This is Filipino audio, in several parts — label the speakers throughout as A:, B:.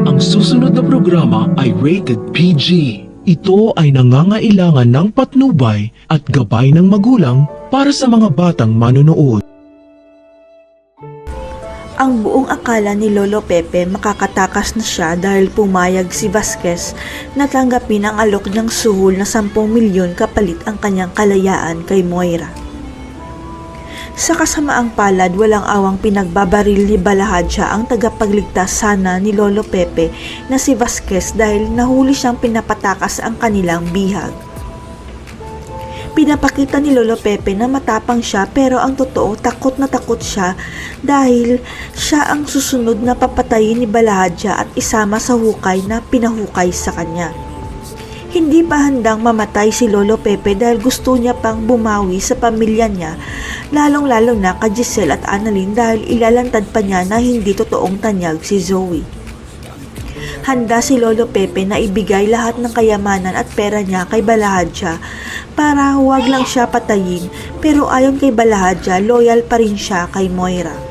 A: Ang susunod na programa ay rated PG. Ito ay nangangailangan ng patnubay at gabay ng magulang para sa mga batang manonood.
B: Ang buong akala ni Lolo Pepe makakatakas na siya dahil pumayag si Vasquez na tanggapin ang alok ng suhol na 10 milyon kapalit ang kanyang kalayaan kay Moira. Sa kasamaang palad, walang awang pinagbabaril ni Balahadja ang tagapagligtas sana ni Lolo Pepe na si Vasquez dahil nahuli siyang pinapatakas ang kanilang bihag. Pinapakita ni Lolo Pepe na matapang siya pero ang totoo takot na takot siya dahil siya ang susunod na papatayin ni Balahadja at isama sa hukay na pinahukay sa kanya. Hindi pa handang mamatay si Lolo Pepe dahil gusto niya pang bumawi sa pamilya niya, lalong-lalo na kay Giselle at Annalyn dahil ilalantad pa niya na hindi totoong tanyag si Zoe. Handa si Lolo Pepe na ibigay lahat ng kayamanan at pera niya kay Balahadja para huwag lang siya patayin, pero ayon kay Balahadja, loyal pa rin siya kay Moira.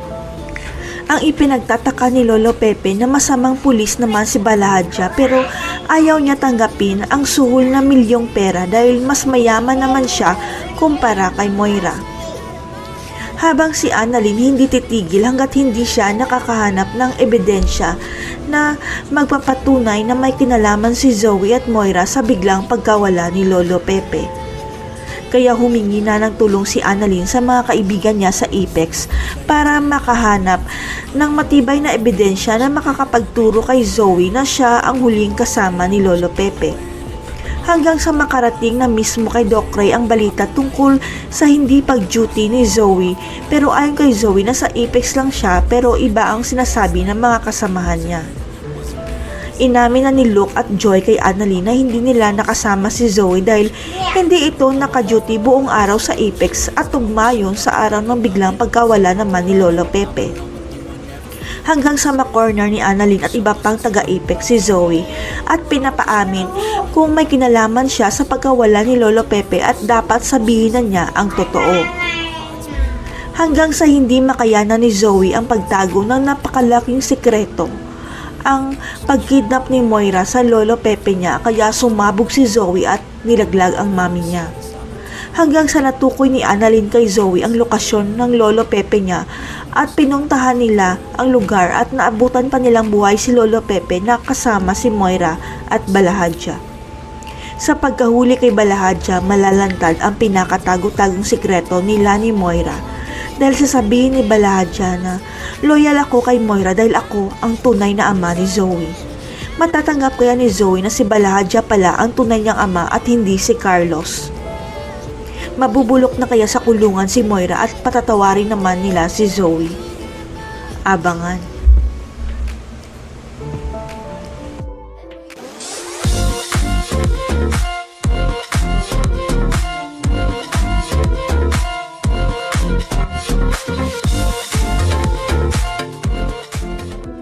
B: Ang ipinagtataka ni Lolo Pepe na masamang pulis naman si Balahadja pero ayaw niya tanggapin ang suhol na milyong pera dahil mas mayaman naman siya kumpara kay Moira. Habang si Annalyn hindi titigil hanggat hindi siya nakakahanap ng ebidensya na magpapatunay na may kinalaman si Zoe at Moira sa biglang pagkawala ni Lolo Pepe. Kaya humingi na ng tulong si Annalyn sa mga kaibigan niya sa Apex para makahanap ng matibay na ebidensya na makakapagturo kay Zoe na siya ang huling kasama ni Lolo Pepe. Hanggang sa makarating na mismo kay Doc Ray ang balita tungkol sa hindi pag-duty ni Zoe, pero ayon kay Zoe nasa Apex lang siya pero iba ang sinasabi ng mga kasamahan niya. Inamin na ni Luke at Joy kay Annalyn na hindi nila nakasama si Zoe dahil hindi ito naka-duty buong araw sa Apex at tugma yun sa araw ng biglang pagkawala naman ni Lolo Pepe. Hanggang sa ma-corner ni Annalyn at iba pang taga-Apex si Zoe at pinapaamin kung may kinalaman siya sa pagkawala ni Lolo Pepe at dapat sabihin na niya ang totoo. Hanggang sa hindi makayanan ni Zoe ang pagtago ng napakalaking sekreto, ang pagkidnap ni Moira sa Lolo Pepe niya kaya sumabog si Zoe at nilaglag ang mami niya. Hanggang sa natukoy ni Annalyn kay Zoe ang lokasyon ng Lolo Pepe niya at pinuntahan nila ang lugar at naabutan pa nilang buhay si Lolo Pepe na kasama si Moira at Balahadja. Sa pagkahuli kay Balahadja, malalantad ang pinakatago-tagong sikreto nila ni Moira dahil sasabihin ni Balahadja na loyal ako kay Moira dahil ako ang tunay na ama ni Zoe. Matatanggap kaya ni Zoe na si Balahadja pala ang tunay niyang ama at hindi si Carlos? Mabubulok na kaya sa kulungan si Moira at patatawarin naman nila si Zoe? Abangan.